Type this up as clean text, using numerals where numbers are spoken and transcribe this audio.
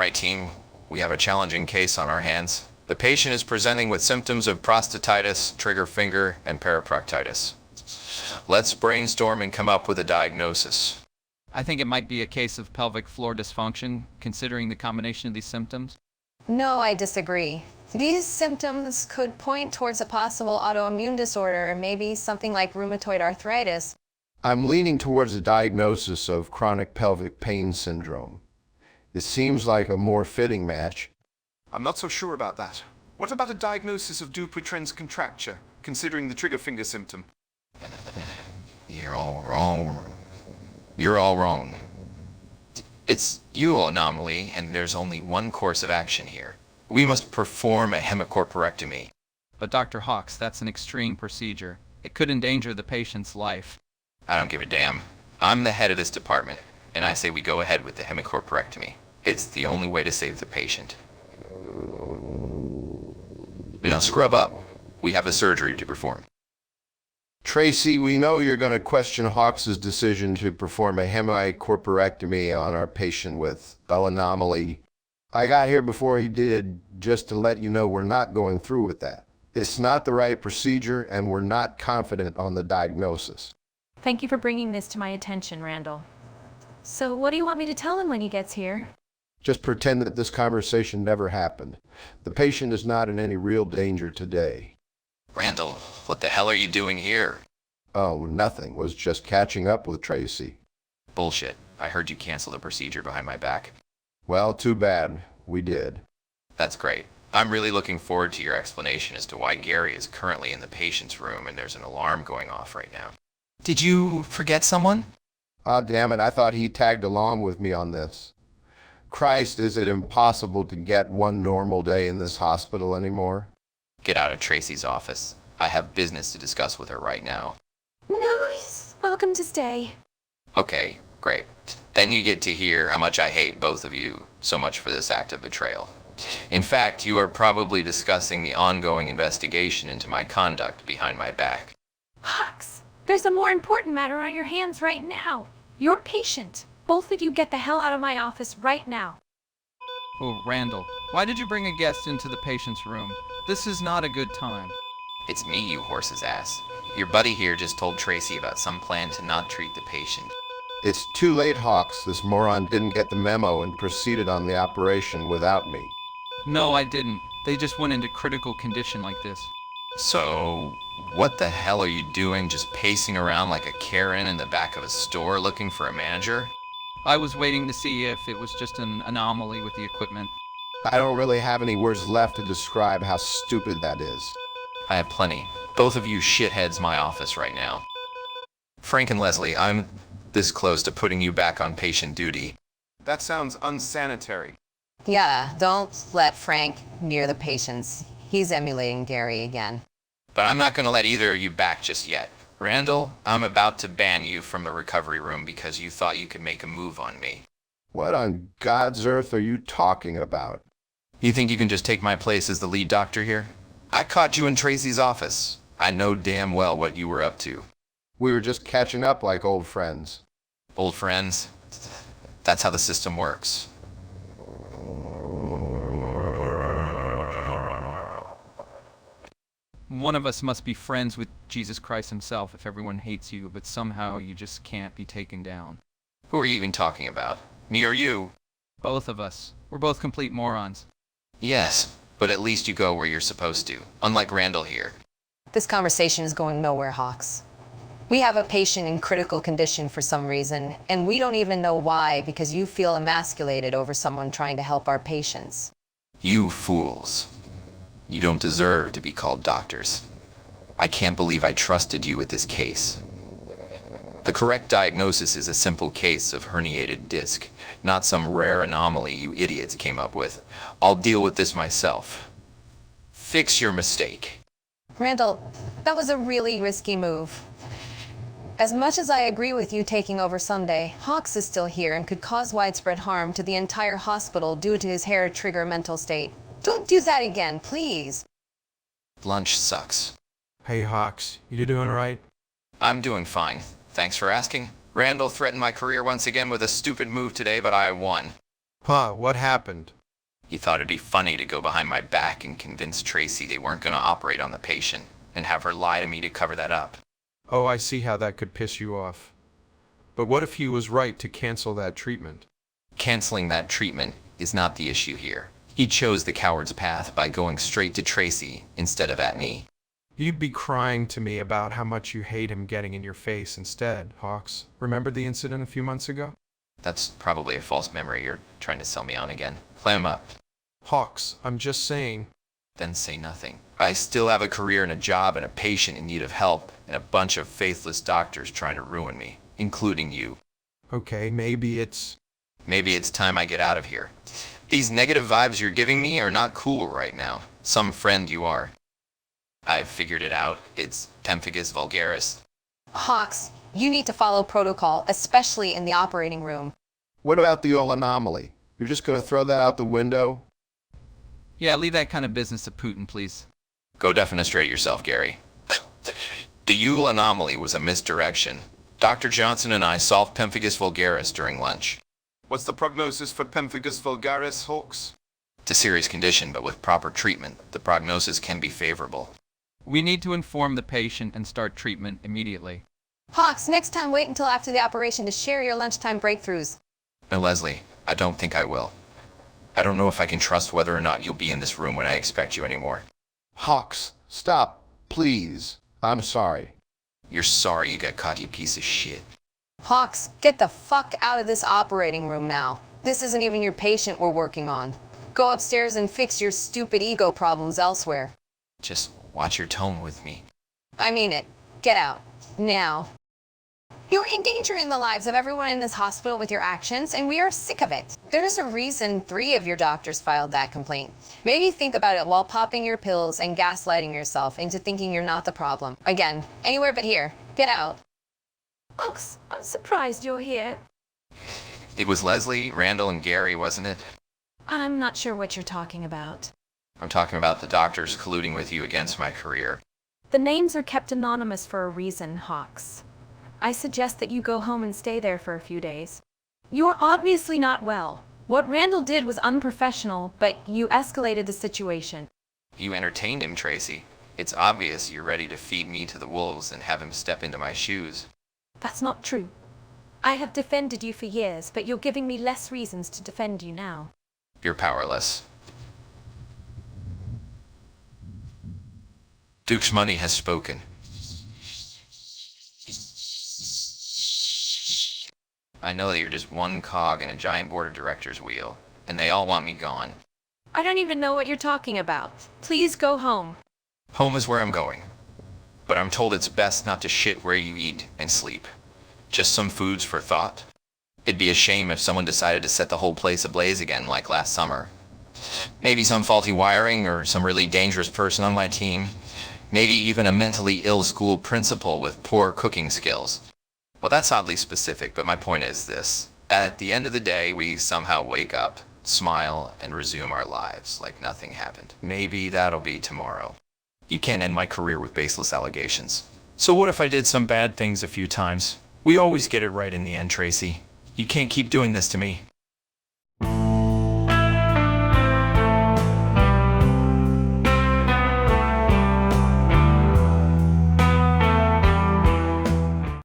Alright team, we have a challenging case on our hands. The patient is presenting with symptoms of prostatitis, trigger finger, and paraproctitis. Let's brainstorm and come up with a diagnosis. I think it might be a case of pelvic floor dysfunction, considering the combination of these symptoms. No, I disagree. These symptoms could point towards a possible autoimmune disorder or maybe something like rheumatoid arthritis. I'm leaning towards a diagnosis of chronic pelvic pain syndrome. It seems like a more fitting match. I'm not so sure about that. What about a diagnosis of Dupuytren's contracture, considering the trigger finger symptom? You're all wrong. You're all wrong. It's Ewell anomaly, and there's only one course of action here. We must perform a hemicorporectomy. But Dr. Hawks, that's an extreme procedure. It could endanger the patient's life. I don't give a damn. I'm the head of this department, and I say we go ahead with the hemicorporectomy. It's the only way to save the patient. Now scrub up. We have a surgery to perform. Tracy, we know you're going to question Hawks's decision to perform a hemicorporectomy on our patient with Bell anomaly. I got here before he did, just to let you know we're not going through with that. It's not the right procedure, and we're not confident on the diagnosis. Thank you for bringing this to my attention, Randall. So what do you want me to tell him when he gets here? Just pretend that this conversation never happened. The patient is not in any real danger today. Randall, what the hell are you doing here? Oh, nothing. Was just catching up with Tracy. Bullshit. I heard you cancel the procedure behind my back. Well, too bad. We did. That's great. I'm really looking forward to your explanation as to why Gary is currently in the patient's room and there's an alarm going off right now. Did you forget someone? Ah, damn it. I thought he tagged along with me on this. Christ, is it impossible to get one normal day in this hospital anymore? Get out of Tracy's office. I have business to discuss with her right now. No, he's welcome to stay. Okay, great. Then you get to hear how much I hate both of you. So much for this act of betrayal. In fact, you are probably discussing the ongoing investigation into my conduct behind my back. Hawks, there's a more important matter on your hands right now. Your patient. Both of you get the hell out of my office right now. Oh, Randall, why did you bring a guest into the patient's room? This is not a good time. It's me, you horse's ass. Your buddy here just told Tracy about some plan to not treat the patient. It's too late, Hawks. This moron didn't get the memo and proceeded on the operation without me. No, I didn't. They just went into critical condition like this. So, what the hell are you doing just pacing around like a Karen in the back of a store looking for a manager? I was waiting to see if it was just an anomaly with the equipment. I don't really have any words left to describe how stupid that is. I have plenty. Both of you shitheads my office right now. Frank and Leslie, I'm this close to putting you back on patient duty. That sounds unsanitary. Yeah, don't let Frank near the patients. He's emulating Gary again. But I'm not going to let either of you back just yet. Randall, I'm about to ban you from the recovery room because you thought you could make a move on me. What on God's earth are you talking about? You think you can just take my place as the lead doctor here? I caught you in Tracy's office. I know damn well what you were up to. We were just catching up like old friends. Old friends? That's how the system works. One of us must be friends with Jesus Christ himself if everyone hates you, but somehow you just can't be taken down. Who are you even talking about? Me or you? Both of us. We're both complete morons. Yes, but at least you go where you're supposed to, unlike Randall here. This conversation is going nowhere, Hawks. We have a patient in critical condition for some reason, and we don't even know why because you feel emasculated over someone trying to help our patients. You fools. You don't deserve to be called doctors. I can't believe I trusted you with this case. The correct diagnosis is a simple case of herniated disc, not some rare anomaly you idiots came up with. I'll deal with this myself. Fix your mistake. Randall, that was a really risky move. As much as I agree with you taking over someday, Hawks is still here and could cause widespread harm to the entire hospital due to his hair-trigger mental state. Don't do that again, please. Lunch sucks. Hey Hawks, you doing right? I'm doing fine. Thanks for asking. Randall threatened my career once again with a stupid move today, but I won. Huh, what happened? He thought it'd be funny to go behind my back and convince Tracy they weren't going to operate on the patient and have her lie to me to cover that up. Oh, I see how that could piss you off. But what if he was right to cancel that treatment? Canceling that treatment is not the issue here. He chose the coward's path by going straight to Tracy instead of at me. You'd be crying to me about how much you hate him getting in your face instead, Hawks. Remember the incident a few months ago? That's probably a false memory you're trying to sell me on again. Clam up. Hawks, I'm just saying. Then say nothing. I still have a career and a job and a patient in need of help and a bunch of faithless doctors trying to ruin me, including you. Okay, maybe it's time I get out of here. These negative vibes you're giving me are not cool right now. Some friend you are. I've figured it out. It's pemphigus vulgaris. Hawks, you need to follow protocol, especially in the operating room. What about the old anomaly? You're just going to throw that out the window? Yeah, leave that kind of business to Putin, please. Go defenestrate yourself, Gary. The Yule anomaly was a misdirection. Dr. Johnson and I solved pemphigus vulgaris during lunch. What's the prognosis for pemphigus vulgaris, Hawks? It's a serious condition, but with proper treatment, the prognosis can be favorable. We need to inform the patient and start treatment immediately. Hawks, next time wait until after the operation to share your lunchtime breakthroughs. No, Leslie, I don't think I will. I don't know if I can trust whether or not you'll be in this room when I expect you anymore. Hawks, stop, please. I'm sorry. You're sorry you got caught, you piece of shit. Hawks, get the fuck out of this operating room now. This isn't even your patient we're working on. Go upstairs and fix your stupid ego problems elsewhere. Just watch your tone with me. I mean it. Get out. Now. You're endangering the lives of everyone in this hospital with your actions, and we are sick of it. There's a reason 3 of your doctors filed that complaint. Maybe think about it while popping your pills and gaslighting yourself into thinking you're not the problem. Again, anywhere but here. Get out. Hawks, I'm surprised you're here. It was Leslie, Randall, and Gary, wasn't it? I'm not sure what you're talking about. I'm talking about the doctors colluding with you against my career. The names are kept anonymous for a reason, Hawks. I suggest that you go home and stay there for a few days. You're obviously not well. What Randall did was unprofessional, but you escalated the situation. You entertained him, Tracy. It's obvious you're ready to feed me to the wolves and have him step into my shoes. That's not true. I have defended you for years, but you're giving me less reasons to defend you now. You're powerless. Duke's money has spoken. I know that you're just one cog in a giant board of directors wheel, and they all want me gone. I don't even know what you're talking about. Please go home. Home is where I'm going. But I'm told it's best not to shit where you eat and sleep. Just some foods for thought. It'd be a shame if someone decided to set the whole place ablaze again like last summer. Maybe some faulty wiring or some really dangerous person on my team. Maybe even a mentally ill school principal with poor cooking skills. Well, that's oddly specific, but my point is this. At the end of the day, we somehow wake up, smile, and resume our lives like nothing happened. Maybe that'll be tomorrow. You can't end my career with baseless allegations. So what if I did some bad things a few times? We always get it right in the end, Tracy. You can't keep doing this to me.